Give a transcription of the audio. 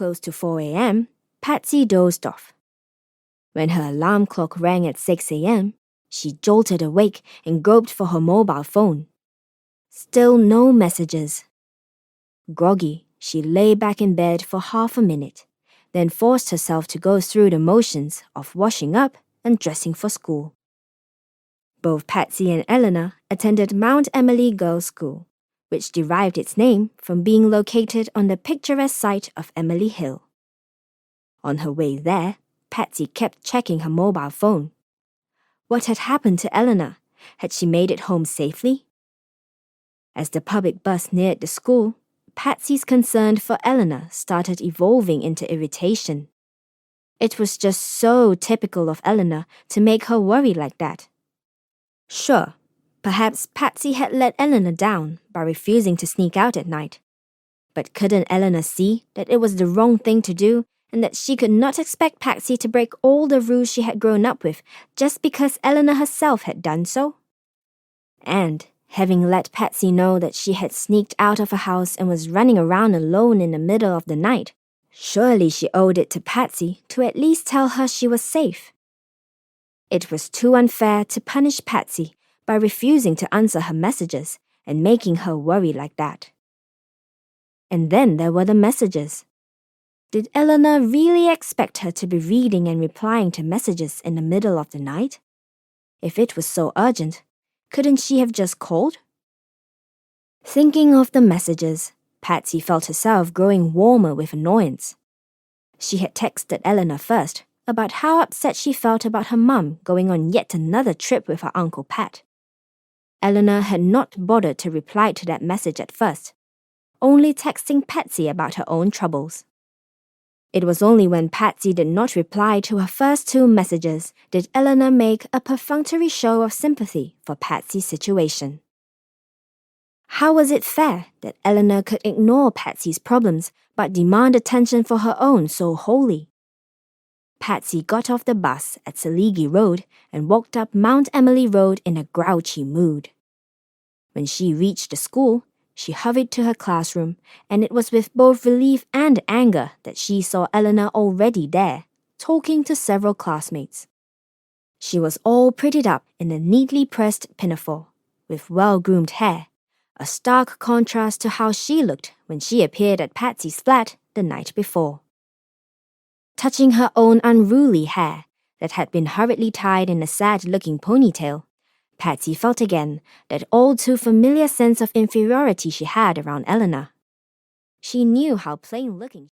Close to 4 a.m., Patsy dozed off. When her alarm clock rang at 6 a.m., she jolted awake and groped for her mobile phone. Still no messages. Groggy, she lay back in bed for half a minute, then forced herself to go through the motions of washing up and dressing for school. Both Patsy and Elena attended Mount Emily Girls' School, which derived its name from being located on the picturesque site of Emily Hill. On her way there, Patsy kept checking her mobile phone. What had happened to Elena? Had she made it home safely? As the public bus neared the school, Patsy's concern for Elena started evolving into irritation. It was just so typical of Elena to make her worry like that. Sure, perhaps Patsy had let Elena down by refusing to sneak out at night. But couldn't Elena see that it was the wrong thing to do and that she could not expect Patsy to break all the rules she had grown up with just because Elena herself had done so? And, having let Patsy know that she had sneaked out of her house and was running around alone in the middle of the night, surely she owed it to Patsy to at least tell her she was safe. It was too unfair to punish Patsy by refusing to answer her messages and making her worry like that. And then there were the messages. Did Elena really expect her to be reading and replying to messages in the middle of the night? If it was so urgent, couldn't she have just called? Thinking of the messages, Patsy felt herself growing warmer with annoyance. She had texted Elena first about how upset she felt about her mum going on yet another trip with her Uncle Pat. Elena had not bothered to reply to that message at first, only texting Patsy about her own troubles. It was only when Patsy did not reply to her first two messages did Elena make a perfunctory show of sympathy for Patsy's situation. How was it fair that Elena could ignore Patsy's problems but demand attention for her own so wholly? Patsy got off the bus at Saligi Road and walked up Mount Emily Road in a grouchy mood. When she reached the school, she hurried to her classroom, and it was with both relief and anger that she saw Elena already there, talking to several classmates. She was all prettied up in a neatly pressed pinafore, with well-groomed hair, a stark contrast to how she looked when she appeared at Patsy's flat the night before. Touching her own unruly hair that had been hurriedly tied in a sad-looking ponytail, Patsy felt again that all-too-familiar sense of inferiority she had around Elena. She knew how plain-looking